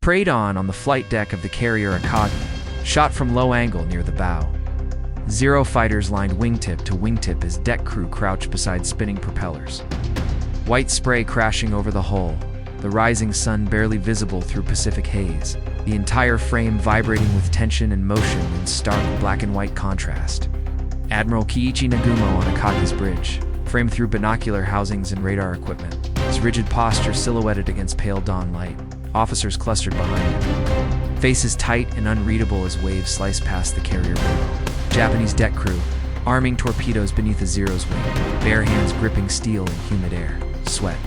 Preyed on the flight deck of the carrier Akagi, shot from low angle near the bow. Zero fighters lined wingtip to wingtip as deck crew crouched beside spinning propellers. White spray crashing over the hull, the rising sun barely visible through Pacific haze, the entire frame vibrating with tension and motion in stark black and white contrast. Admiral Kiichi Nagumo on Akagi's bridge, framed through binocular housings and radar equipment, his rigid posture silhouetted against pale dawn light, officers clustered behind him, faces tight and unreadable as waves slice past the carrier below. Japanese deck crew, arming torpedoes beneath a Zero's wing, bare hands gripping steel in humid air, sweat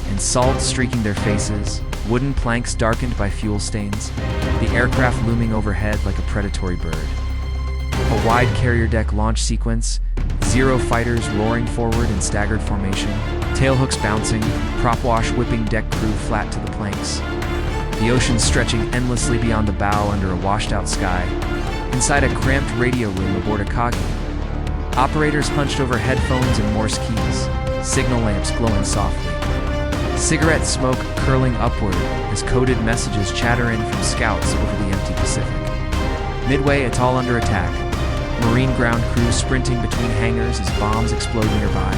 and salt streaking their faces, wooden planks darkened by fuel stains, the aircraft looming overhead like a predatory bird. A wide carrier deck launch sequence, Zero fighters roaring forward in staggered formation, tailhooks bouncing, prop wash whipping deck crew flat to the planks. The ocean stretching endlessly beyond the bow under a washed-out sky. Inside a cramped radio room aboard Akagi, operators hunched over headphones and Morse keys, signal lamps glowing softly. Cigarette smoke curling upward as coded messages chatter in from scouts over the empty Pacific. Midway, it's all under attack. Marine ground crews sprinting between hangars as bombs explode nearby.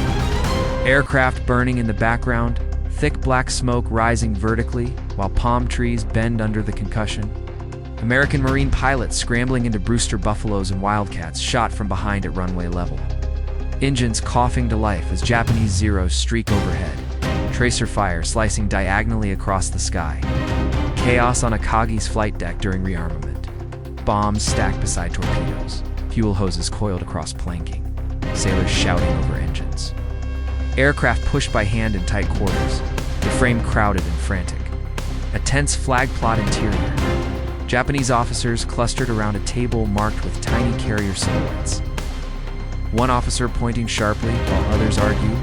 Aircraft burning in the background, thick black smoke rising vertically while palm trees bend under the concussion. American Marine pilots scrambling into Brewster Buffaloes and Wildcats shot from behind at runway level. Engines coughing to life as Japanese Zeros streak overhead. Tracer fire slicing diagonally across the sky. Chaos on Akagi's flight deck during rearmament. Bombs stacked beside torpedoes. Fuel hoses coiled across planking. Sailors shouting over engines. Aircraft pushed by hand in tight quarters. The frame crowded and frantic. A tense flag plot interior. Japanese officers clustered around a table marked with tiny carrier silhouettes. One officer pointing sharply while others argue.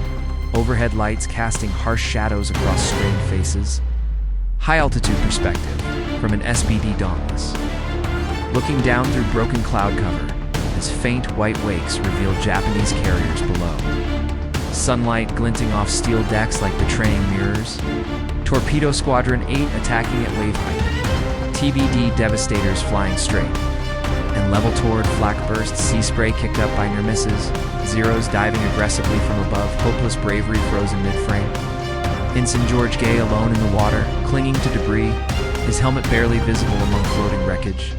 Overhead lights casting harsh shadows across strained faces. High-altitude perspective from an SBD Dauntless. Looking down through broken cloud cover, as faint white wakes revealed Japanese carriers below. Sunlight glinting off steel decks like betraying mirrors. Torpedo Squadron 8 attacking at wave height. TBD Devastators flying straight. And level toward flak burst, sea spray kicked up by near misses. Zeros diving aggressively from above, hopeless bravery frozen mid-frame. Ensign George Gay alone in the water, clinging to debris, his helmet barely visible among floating wreckage.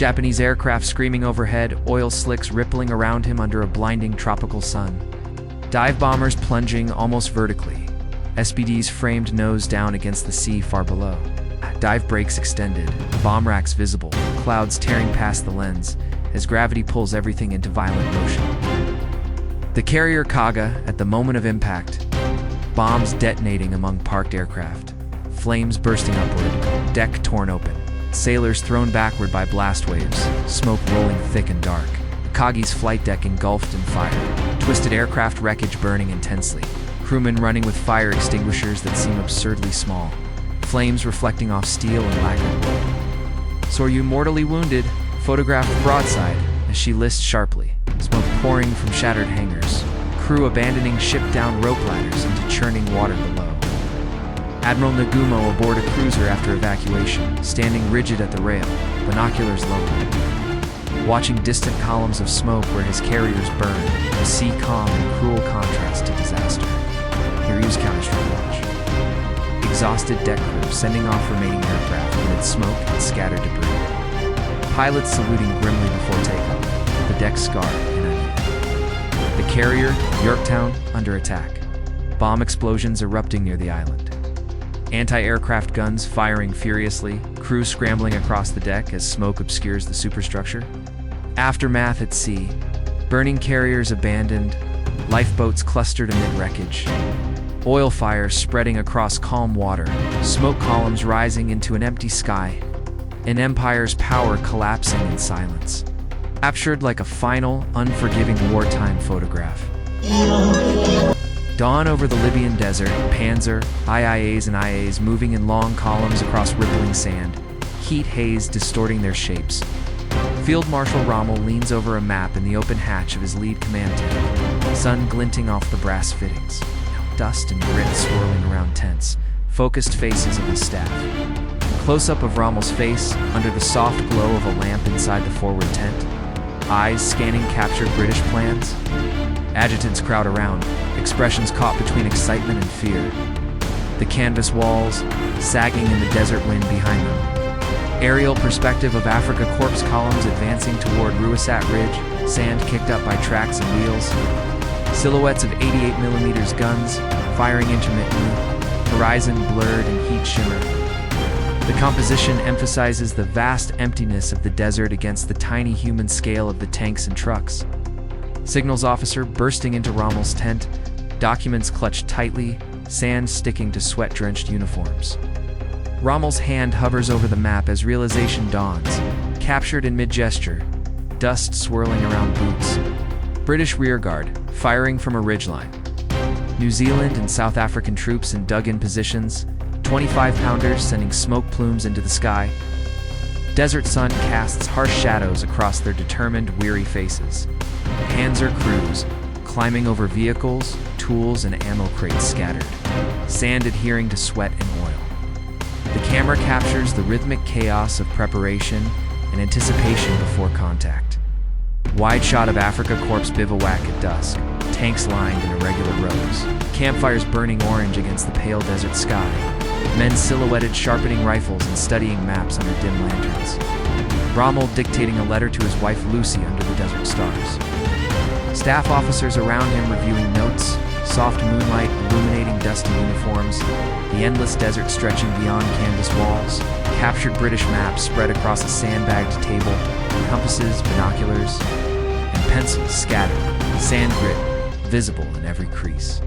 Japanese aircraft screaming overhead, oil slicks rippling around him under a blinding tropical sun. Dive bombers plunging almost vertically, SBDs framed nose down against the sea far below. Dive brakes extended, bomb racks visible, clouds tearing past the lens as gravity pulls everything into violent motion. The carrier Kaga at the moment of impact, bombs detonating among parked aircraft, flames bursting upward, deck torn open. Sailors thrown backward by blast waves, smoke rolling thick and dark. Akagi's flight deck engulfed in fire, twisted aircraft wreckage burning intensely, crewmen running with fire extinguishers that seem absurdly small, flames reflecting off steel and lacquered wood. Soryu mortally wounded, photographed broadside as she lists sharply, smoke pouring from shattered hangars, crew abandoning ship-down rope ladders into churning water below. Admiral Nagumo aboard a cruiser after evacuation, standing rigid at the rail, binoculars lowered. Watching distant columns of smoke where his carriers burn, the sea calm in cruel contrast to disaster. Hiryu's counter-strike watch. Exhausted deck crew sending off remaining aircraft amid smoke and scattered debris. Pilots saluting grimly before takeoff, the deck scarred and onion. The carrier, Yorktown, under attack. Bomb explosions erupting near the island. Anti-aircraft guns firing furiously, crew scrambling across the deck as smoke obscures the superstructure. Aftermath at sea, burning carriers abandoned, lifeboats clustered amid wreckage. Oil fires spreading across calm water, smoke columns rising into an empty sky. An empire's power collapsing in silence. Captured like a final, unforgiving wartime photograph. Dawn over the Libyan desert, Panzer, IIAs and IAs moving in long columns across rippling sand, heat haze distorting their shapes. Field Marshal Rommel leans over a map in the open hatch of his lead command tank, sun glinting off the brass fittings, dust and grit swirling around tents, focused faces of his staff. Close-up of Rommel's face under the soft glow of a lamp inside the forward tent. Eyes scanning captured British plans. Adjutants crowd around, expressions caught between excitement and fear. The canvas walls, sagging in the desert wind behind them. Aerial perspective of Africa Corps columns advancing toward Ruisat Ridge, sand kicked up by tracks and wheels. Silhouettes of 88mm guns, firing intermittently, horizon blurred in heat shimmer. The composition emphasizes the vast emptiness of the desert against the tiny human scale of the tanks and trucks. Signals officer bursting into Rommel's tent, documents clutched tightly, sand sticking to sweat-drenched uniforms. Rommel's hand hovers over the map as realization dawns, captured in mid-gesture, dust swirling around boots. British rearguard, firing from a ridgeline. New Zealand and South African troops in dug-in positions, 25-pounders sending smoke plumes into the sky. Desert sun casts harsh shadows across their determined, weary faces. Panzer crews, climbing over vehicles, tools, and ammo crates scattered, sand adhering to sweat and oil. The camera captures the rhythmic chaos of preparation and anticipation before contact. Wide shot of Africa Corps bivouac at dusk, tanks lined in irregular rows, campfires burning orange against the pale desert sky, men silhouetted sharpening rifles and studying maps under dim lanterns. Rommel dictating a letter to his wife Lucy under the desert stars. Staff officers around him reviewing notes, soft moonlight illuminating dusty uniforms, the endless desert stretching beyond canvas walls, captured British maps spread across a sandbagged table, compasses, binoculars, and pencils scattered, sand grit visible in every crease.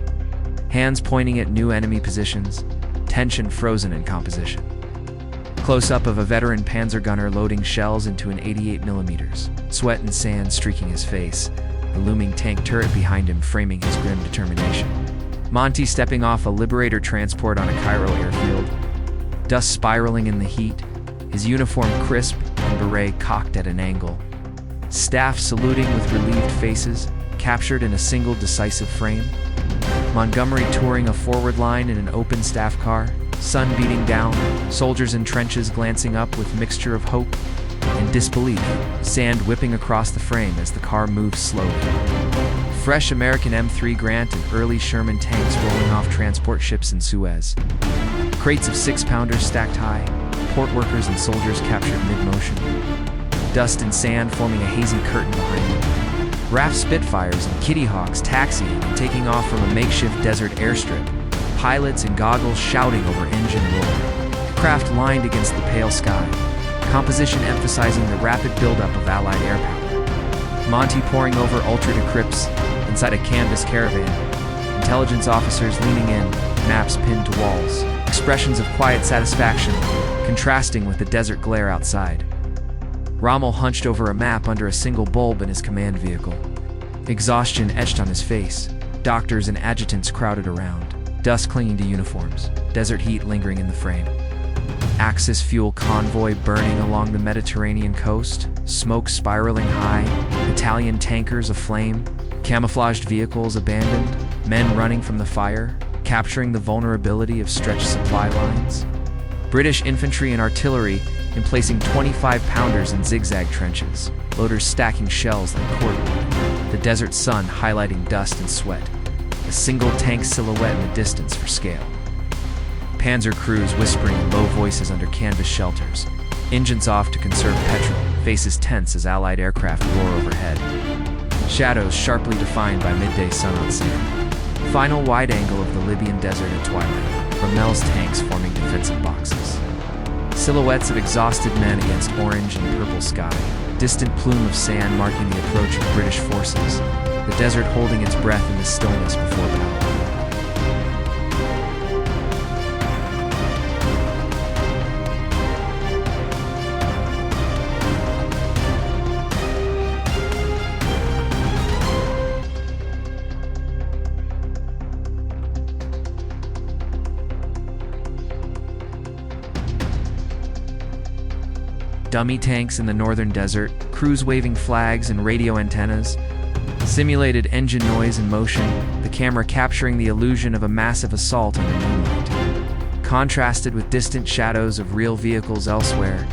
Hands pointing at new enemy positions, tension frozen in composition. Close-up of a veteran panzer gunner loading shells into an 88mm, sweat and sand streaking his face, the looming tank turret behind him framing his grim determination. Monty stepping off a Liberator transport on a Cairo airfield, dust spiraling in the heat, his uniform crisp and beret cocked at an angle. Staff saluting with relieved faces, captured in a single decisive frame. Montgomery touring a forward line in an open staff car, sun beating down, soldiers in trenches glancing up with mixture of hope and disbelief, sand whipping across the frame as the car moves slowly. Fresh American M3 Grant and early Sherman tanks rolling off transport ships in Suez. Crates of 6-pounders stacked high, port workers and soldiers captured mid-motion. Dust and sand forming a hazy curtain behind them. RAF Spitfires and Kitty Hawks taxiing and taking off from a makeshift desert airstrip, pilots in goggles shouting over engine roar. Craft lined against the pale sky, composition emphasizing the rapid buildup of Allied air power. Monty poring over ultra-decrypts inside a canvas caravan, intelligence officers leaning in, maps pinned to walls, expressions of quiet satisfaction contrasting with the desert glare outside. Rommel hunched over a map under a single bulb in his command vehicle. Exhaustion etched on his face, doctors and adjutants crowded around, dust clinging to uniforms, desert heat lingering in the frame. Axis fuel convoy burning along the Mediterranean coast, smoke spiraling high, Italian tankers aflame, camouflaged vehicles abandoned, men running from the fire, capturing the vulnerability of stretched supply lines. British infantry and artillery emplacing 25-pounders in zigzag trenches, loaders stacking shells like cordwood, the desert sun highlighting dust and sweat, a single tank silhouette in the distance for scale. Panzer crews whispering in low voices under canvas shelters, engines off to conserve petrol, faces tense as Allied aircraft roar overhead. Shadows sharply defined by midday sun on sand. Final wide angle of the Libyan desert at twilight, Rommel's tanks forming defensive boxes. Silhouettes of exhausted men against orange and purple sky, distant plume of sand marking the approach of British forces, the desert holding its breath in the stillness before battle. Dummy tanks in the northern desert, crews waving flags and radio antennas, simulated engine noise and motion, the camera capturing the illusion of a massive assault under moonlight. contrasted with distant shadows of real vehicles elsewhere.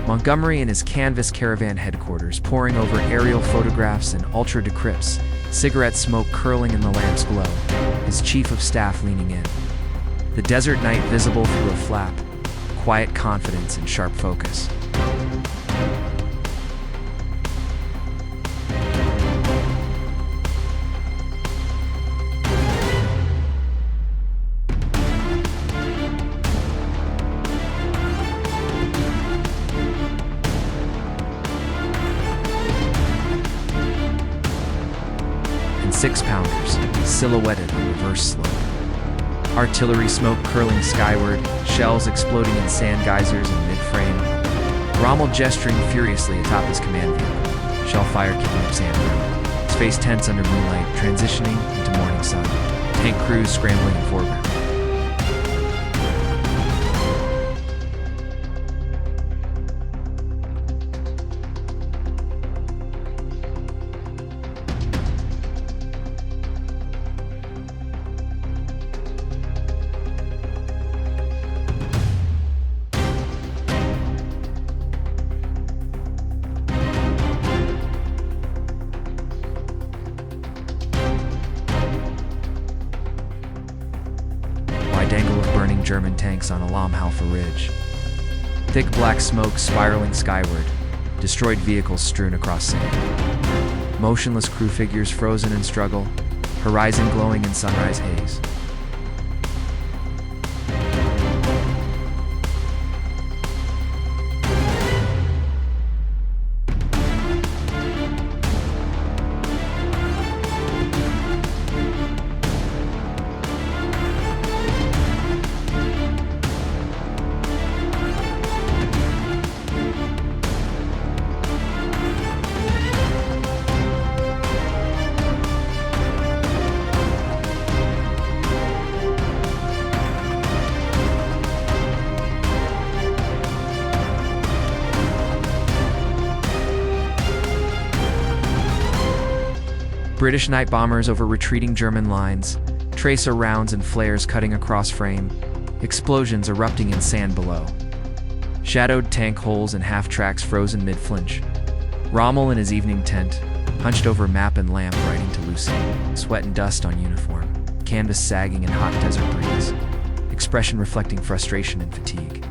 Montgomery and his canvas caravan headquarters poring over aerial photographs and ultra-decrypts, cigarette smoke curling in the lamp's glow, his chief of staff leaning in. The desert night visible through a flap, quiet confidence and sharp focus. And 6-pounders, silhouetted on reverse slope. Artillery smoke curling skyward, shells exploding in sand geysers in mid-frame. Rommel gesturing furiously atop his command vehicle, shell fire kicking up sand ground. His face tense under moonlight, transitioning into morning sun. Tank crews scrambling in foreground. Dangle of burning German tanks on Alam Halfa Ridge. Thick black smoke spiraling skyward, destroyed vehicles strewn across sand. Motionless crew figures frozen in struggle, horizon glowing in sunrise haze. British night bombers over retreating German lines, tracer rounds and flares cutting across frame, explosions erupting in sand below. Shadowed tank holes and half-tracks frozen mid-flinch. Rommel in his evening tent, hunched over map and lamp writing to Lucy, sweat and dust on uniform, canvas sagging in hot desert breeze, expression reflecting frustration and fatigue.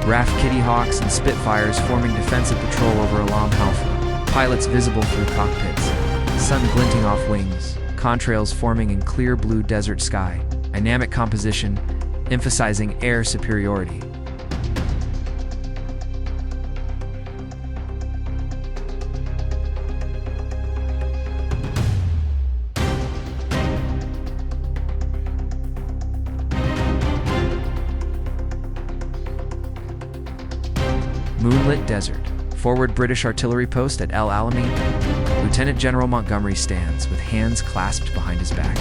RAF Kitty Hawks and Spitfires forming defensive patrol over Alam Halfa, pilots visible through cockpits, sun glinting off wings, contrails forming in clear blue desert sky, dynamic composition, emphasizing air superiority. Moonlit desert. Forward British artillery post at El Alamein. Lieutenant General Montgomery stands with hands clasped behind his back.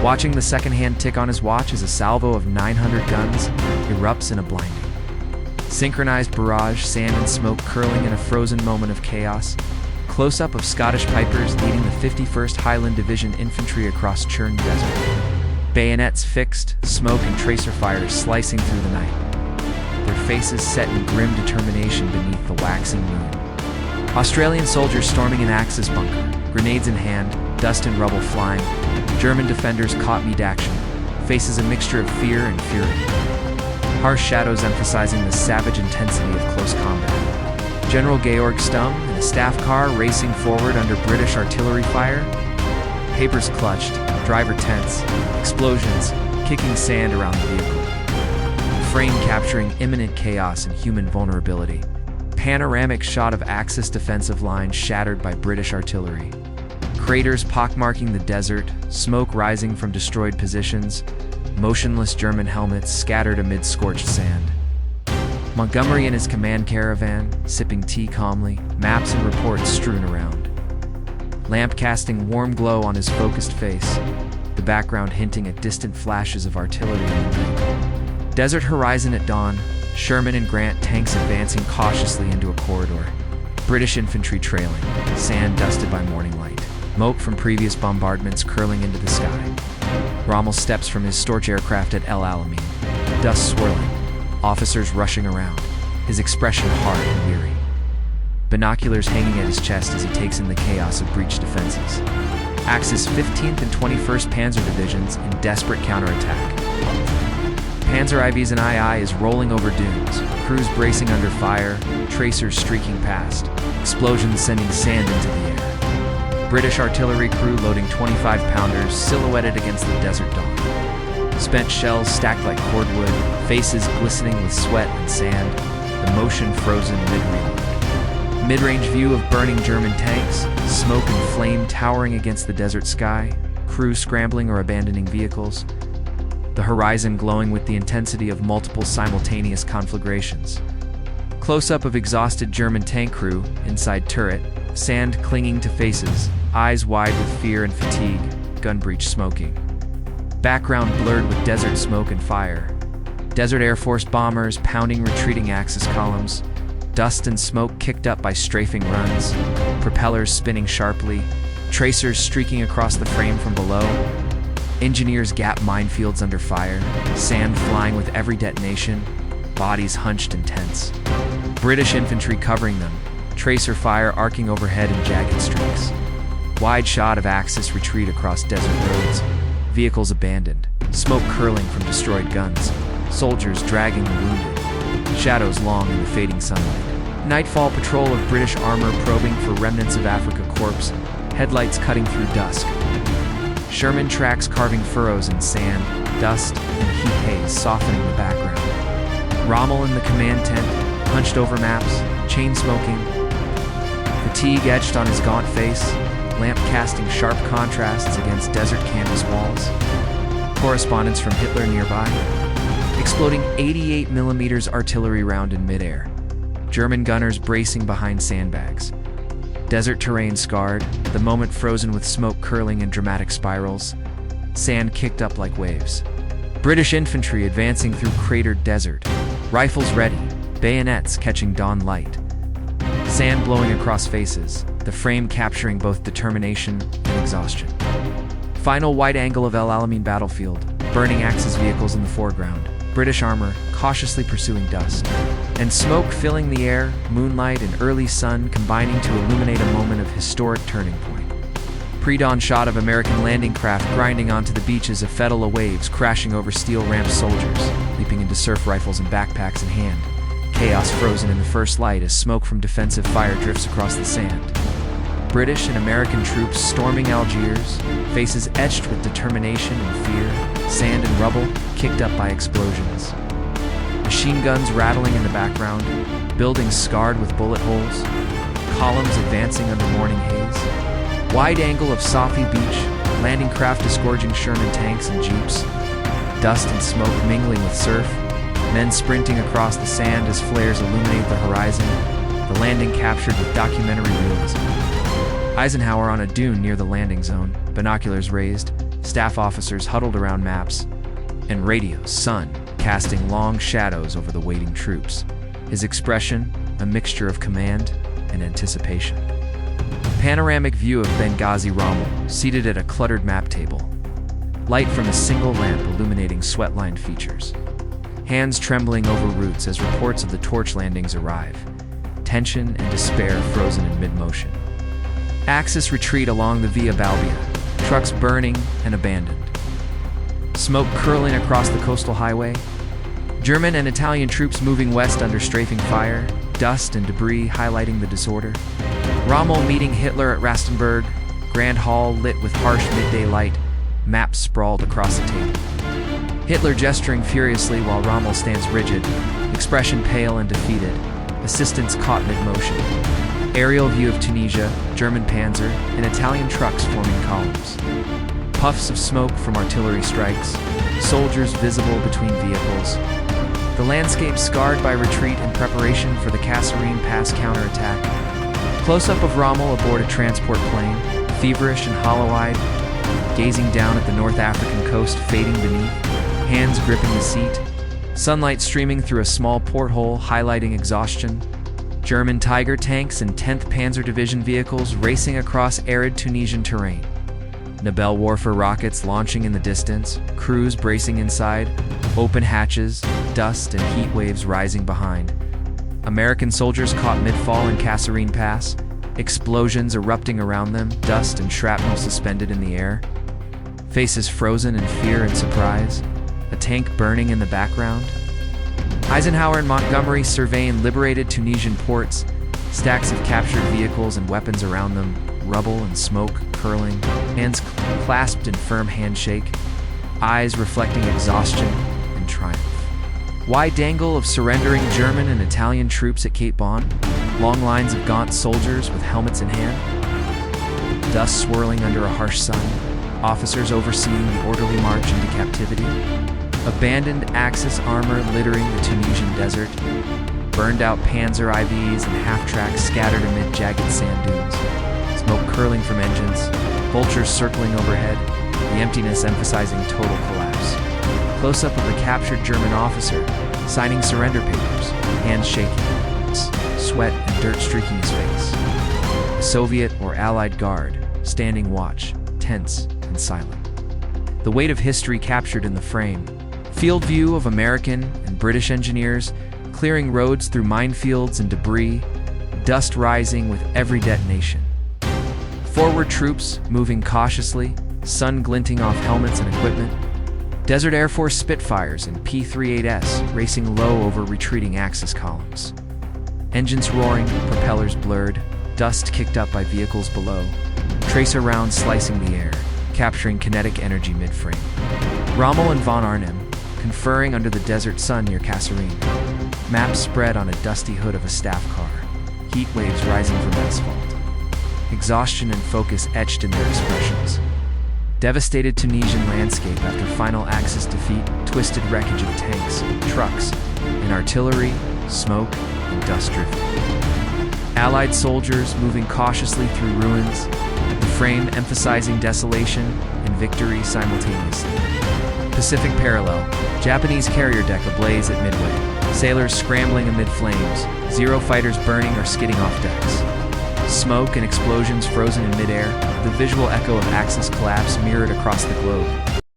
Watching the second-hand tick on his watch as a salvo of 900 guns erupts in a blinding, synchronized barrage, sand and smoke curling in a frozen moment of chaos. Close-up of Scottish Pipers leading the 51st Highland Division Infantry across churned desert. Bayonets fixed, smoke and tracer fires slicing through the night. Their faces set in grim determination beneath the waxing moon. Australian soldiers storming an Axis bunker, grenades in hand, dust and rubble flying. German defenders caught mid-action, faces a mixture of fear and fury. Harsh shadows emphasizing the savage intensity of close combat. General Georg Stumm and the staff car racing forward under British artillery fire. Papers clutched, driver tense, explosions, kicking sand around the vehicle. Frame capturing imminent chaos and human vulnerability. Panoramic shot of Axis defensive lines shattered by British artillery. Craters pockmarking the desert, smoke rising from destroyed positions, motionless German helmets scattered amid scorched sand. Montgomery in his command caravan, sipping tea calmly, maps and reports strewn around. Lamp casting warm glow on his focused face, the background hinting at distant flashes of artillery in the night. Desert horizon at dawn, Sherman and Grant tanks advancing cautiously into a corridor. British infantry trailing, sand dusted by morning light. Smoke from previous bombardments curling into the sky. Rommel steps from his Storch aircraft at El Alamein, dust swirling, officers rushing around, his expression hard and weary. Binoculars hanging at his chest as he takes in the chaos of breached defenses. Axis 15th and 21st Panzer Divisions in desperate counterattack. Panzer IVs and II is rolling over dunes, crews bracing under fire, tracers streaking past, explosions sending sand into the air. British artillery crew loading 25-pounders silhouetted against the desert dawn. Spent shells stacked like cordwood, faces glistening with sweat and sand, the motion frozen mid-reload. Mid-range view of burning German tanks, smoke and flame towering against the desert sky, crew scrambling or abandoning vehicles, the horizon glowing with the intensity of multiple simultaneous conflagrations. Close-up of exhausted German tank crew, inside turret, sand clinging to faces, eyes wide with fear and fatigue, gun breech smoking. Background blurred with desert smoke and fire. Desert Air Force bombers pounding retreating Axis columns, dust and smoke kicked up by strafing runs, propellers spinning sharply, tracers streaking across the frame from below. Engineers gap minefields under fire, sand flying with every detonation, bodies hunched and tense. British infantry covering them, tracer fire arcing overhead in jagged streaks. Wide shot of Axis retreat across desert roads, vehicles abandoned, smoke curling from destroyed guns, soldiers dragging the wounded, shadows long in the fading sunlight. Nightfall patrol of British armor probing for remnants of Africa Corps, headlights cutting through dusk. Sherman tracks carving furrows in sand, dust, and heat haze softening the background. Rommel in the command tent, hunched over maps, chain smoking. Fatigue etched on his gaunt face, lamp casting sharp contrasts against desert canvas walls. Correspondence from Hitler nearby. Exploding 88mm artillery round in midair. German gunners bracing behind sandbags. Desert terrain scarred, the moment frozen with smoke curling in dramatic spirals. Sand kicked up like waves. British infantry advancing through cratered desert. Rifles ready, bayonets catching dawn light. Sand blowing across faces, the frame capturing both determination and exhaustion. Final wide angle of El Alamein battlefield, burning Axis vehicles in the foreground. British armor cautiously pursuing dust. And smoke filling the air, moonlight and early sun combining to illuminate a moment of historic turning point. Pre-dawn shot of American landing craft grinding onto the beaches of Fedala waves, crashing over steel-ramped soldiers, leaping into surf rifles and backpacks in hand. Chaos frozen in the first light as smoke from defensive fire drifts across the sand. British and American troops storming Algiers, faces etched with determination and fear, sand and rubble kicked up by explosions. Machine guns rattling in the background, buildings scarred with bullet holes, columns advancing under morning haze. Wide angle of Safi Beach, landing craft disgorging Sherman tanks and jeeps, dust and smoke mingling with surf, men sprinting across the sand as flares illuminate the horizon, the landing captured with documentary realism. Eisenhower on a dune near the landing zone, binoculars raised, staff officers huddled around maps, and radio's sun casting long shadows over the waiting troops. His expression, a mixture of command and anticipation. Panoramic view of Benghazi Rommel, seated at a cluttered map table. Light from a single lamp illuminating sweat-lined features. Hands trembling over routes as reports of the torch landings arrive. Tension and despair frozen in mid-motion. Axis retreat along the Via Balbia, trucks burning and abandoned. Smoke curling across the coastal highway. German and Italian troops moving west under strafing fire, dust and debris highlighting the disorder. Rommel meeting Hitler at Rastenburg, Grand Hall lit with harsh midday light, maps sprawled across the table. Hitler gesturing furiously while Rommel stands rigid, expression pale and defeated, assistants caught mid-motion. Aerial view of Tunisia, German panzer, and Italian trucks forming columns. Puffs of smoke from artillery strikes, soldiers visible between vehicles. The landscape scarred by retreat in preparation for the Kasserine Pass counterattack. Close-up of Rommel aboard a transport plane, feverish and hollow-eyed, gazing down at the North African coast fading beneath, hands gripping the seat. Sunlight streaming through a small porthole highlighting exhaustion. German Tiger tanks and 10th Panzer Division vehicles racing across arid Tunisian terrain. Nobel Warfare rockets launching in the distance, crews bracing inside, open hatches, dust and heat waves rising behind. American soldiers caught mid-fall in Kasserine Pass, explosions erupting around them, dust and shrapnel suspended in the air. Faces frozen in fear and surprise, a tank burning in the background. Eisenhower and Montgomery surveying liberated Tunisian ports, stacks of captured vehicles and weapons around them, rubble and smoke curling, hands clasped in firm handshake, eyes reflecting exhaustion and triumph. Wide angle of surrendering German and Italian troops at Cape Bon, long lines of gaunt soldiers with helmets in hand. Dust swirling under a harsh sun, officers overseeing the orderly march into captivity. Abandoned Axis armor littering the Tunisian desert, burned out Panzer IVs and half-tracks scattered amid jagged sand dunes, smoke curling from engines, vultures circling overhead, the emptiness emphasizing total collapse. Close-up of the captured German officer, signing surrender papers, hands shaking, sweat and dirt streaking his face. A Soviet or Allied guard, standing watch, tense and silent. The weight of history captured in the frame. Field view of American and British engineers clearing roads through minefields and debris, dust rising with every detonation. Forward troops moving cautiously, sun glinting off helmets and equipment. Desert Air Force Spitfires and P-38S racing low over retreating Axis columns. Engines roaring, propellers blurred, dust kicked up by vehicles below. Tracer rounds slicing the air, capturing kinetic energy mid-frame. Rommel and von Arnim conferring under the desert sun near Kasserine. Maps spread on a dusty hood of a staff car, heat waves rising from asphalt. Exhaustion and focus etched in their expressions. Devastated Tunisian landscape after final Axis defeat, twisted wreckage of tanks, trucks, and artillery, smoke, and dust drifting. Allied soldiers moving cautiously through ruins, the frame emphasizing desolation and victory simultaneously. Pacific parallel, Japanese carrier deck ablaze at midway, sailors scrambling amid flames, Zero fighters burning or skidding off decks. Smoke and explosions frozen in midair, the visual echo of Axis collapse mirrored across the globe.